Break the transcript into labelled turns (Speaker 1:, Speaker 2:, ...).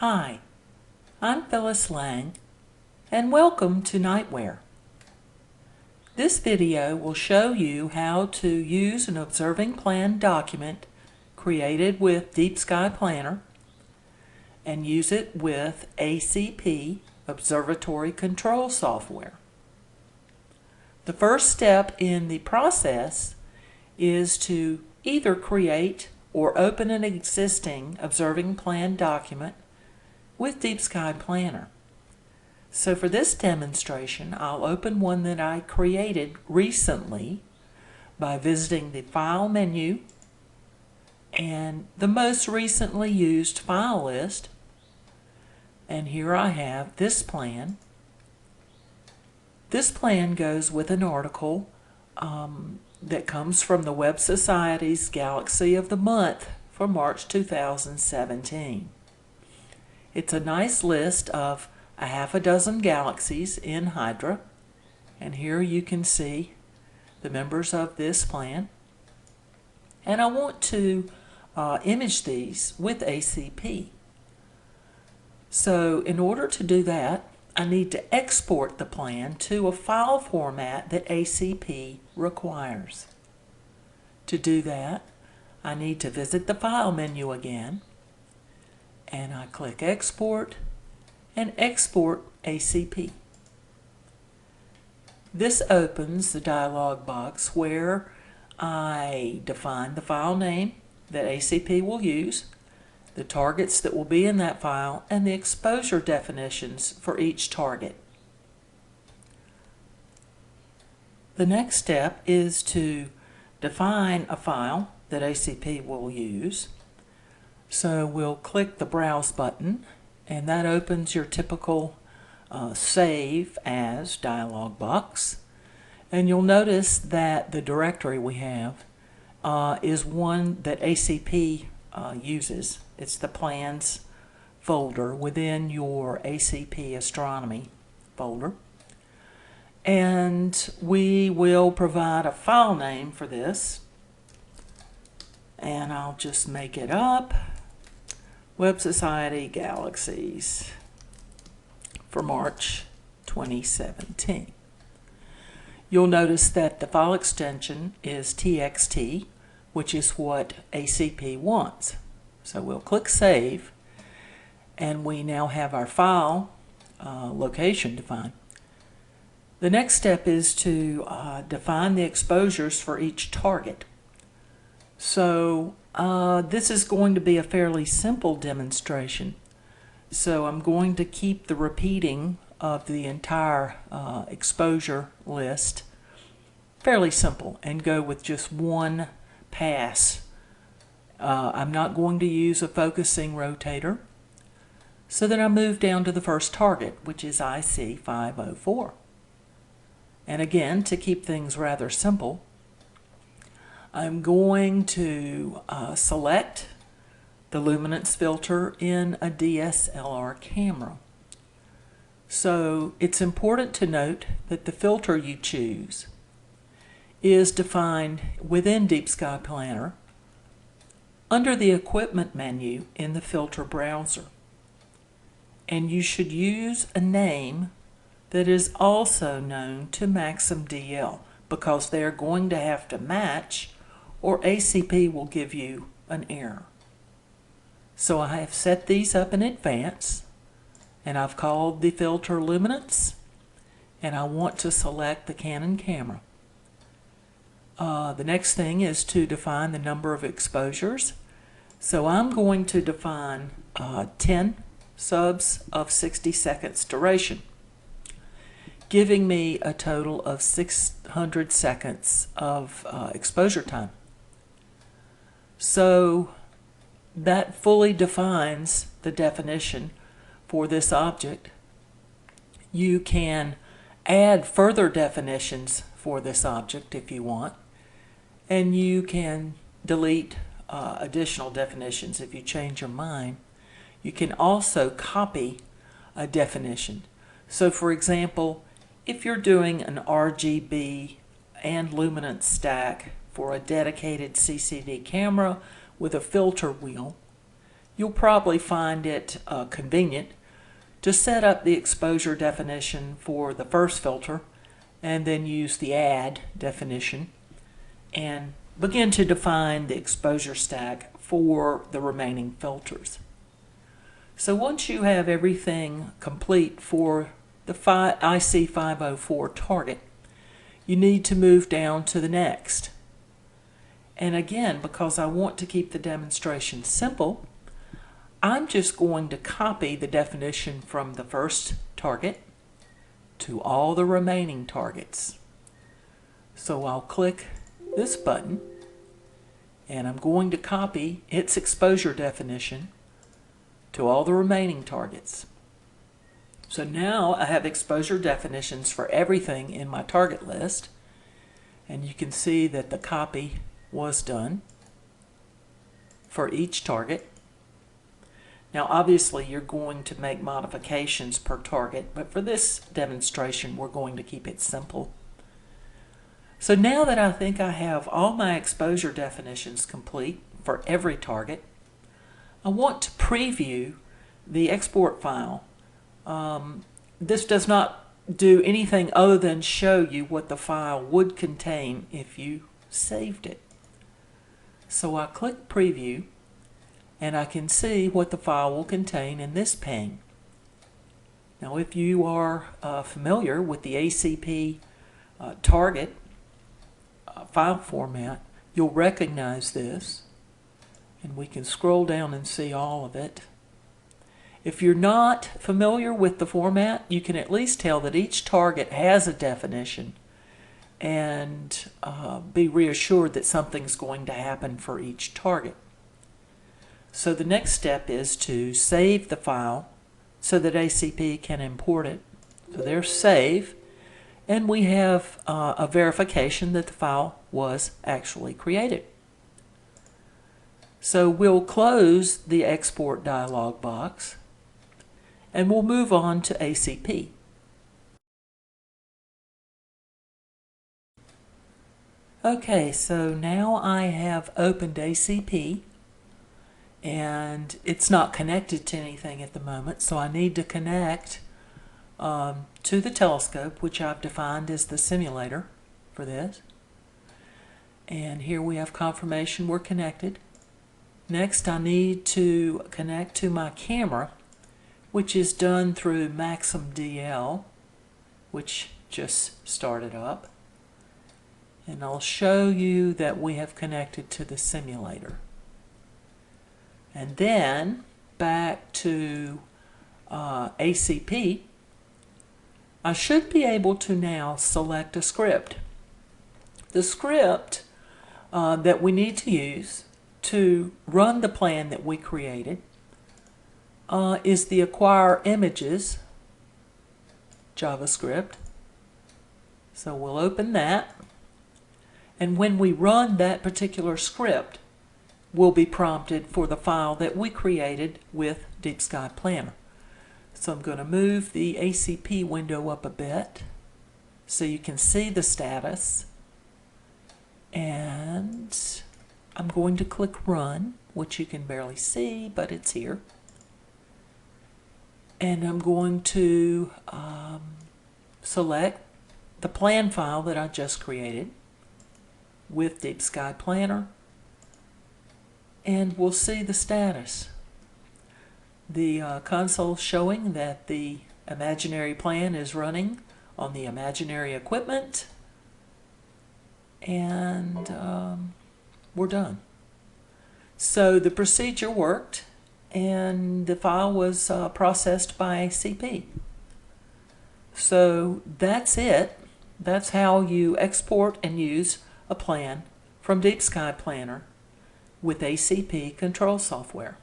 Speaker 1: Hi, I'm Phyllis Lang, and welcome to Nightwear. This video will show you how to use an observing plan document created with Deep Sky Planner and use it with ACP Observatory Control software. The first step in the process is to either create or open an existing observing plan document with Deep Sky Planner. So for this demonstration, I'll open one that I created recently by visiting the File menu and the most recently used file list. And here I have this plan. This plan goes with an article that comes from the Web Society's Galaxy of the Month for March 2017. It's a nice list of a half a dozen galaxies in Hydra, and here you can see the members of this plan. And I want to image these with ACP. So in order to do that, I need to export the plan to a file format that ACP requires. To do that, I need to visit the File menu again, and I click Export and Export ACP. This opens the dialog box where I define the file name that ACP will use, the targets that will be in that file, and the exposure definitions for each target. The next step is to define a file that ACP will use. So we'll click the Browse button, and that opens your typical Save As dialog box. And you'll notice that the directory we have is one that ACP uses. It's the Plans folder within your ACP Astronomy folder. And we will provide a file name for this. And I'll just make it up. Web Society Galaxies for March 2017. You'll notice that the file extension is TXT, which is what ACP wants. So we'll click Save, and we now have our file location defined. The next step is to define the exposures for each target. So this is going to be a fairly simple demonstration. So I'm going to keep the repeating of the entire exposure list fairly simple and go with just one pass. I'm not going to use a focusing rotator. So then I move down to the first target, which is IC 504. And again, to keep things rather simple, I'm going to select the luminance filter in a DSLR camera. So it's important to note that the filter you choose is defined within Deep Sky Planner under the Equipment menu in the Filter browser. And you should use a name that is also known to MaximDL, because they're going to have to match or ACP will give you an error. So I have set these up in advance, and I've called the filter luminance, and I want to select the Canon camera. The next thing is to define the number of exposures. So I'm going to define 10 subs of 60 seconds duration, giving me a total of 600 seconds of exposure time. So that fully defines the definition for this object. You can add further definitions for this object if you want, and you can delete additional definitions if you change your mind. You can also copy a definition. So for example, if you're doing an RGB and luminance stack for a dedicated CCD camera with a filter wheel, you'll probably find it convenient to set up the exposure definition for the first filter and then use the add definition and begin to define the exposure stack for the remaining filters. So once you have everything complete for the IC 504 target, you need to move down to the next. And again, because I want to keep the demonstration simple, I'm just going to copy the definition from the first target to all the remaining targets. So I'll click this button and I'm going to copy its exposure definition to all the remaining targets. So now I have exposure definitions for everything in my target list, and you can see that the copy was done for each target. Now obviously you're going to make modifications per target, but for this demonstration we're going to keep it simple. So now that I think I have all my exposure definitions complete for every target, I want to preview the export file. This does not do anything other than show you what the file would contain if you saved it. So I click preview and I can see what the file will contain in this pane. Now if you are familiar with the ACP target file format, you'll recognize this, and we can scroll down and see all of it. If you're not familiar with the format, you can at least tell that each target has a definition and be reassured that something's going to happen for each target. So the next step is to save the file so that ACP can import it. So there's save, and we have a verification that the file was actually created. So we'll close the export dialog box and we'll move on to ACP. Okay, so now I have opened ACP and it's not connected to anything at the moment, so I need to connect to the telescope, which I've defined as the simulator for this. And here we have confirmation we're connected. Next, I need to connect to my camera, which is done through Maxim DL, which just started up. And I'll show you that we have connected to the simulator. And then back to ACP, I should be able to now select a script. The script that we need to use to run the plan that we created is the acquire images JavaScript. So we'll open that, and when we run that particular script, we'll be prompted for the file that we created with Deep Sky Planner. So I'm going to move the ACP window up a bit so you can see the status, and I'm going to click Run, which you can barely see, but it's here. And I'm going to select the plan file that I just created with Deep Sky Planner, and we'll see the status. The console showing that the imaginary plan is running on the imaginary equipment, and we're done. So the procedure worked, and the file was processed by ACP. So that's it. That's how you export and use a plan from Deep Sky Planner with ACP control software.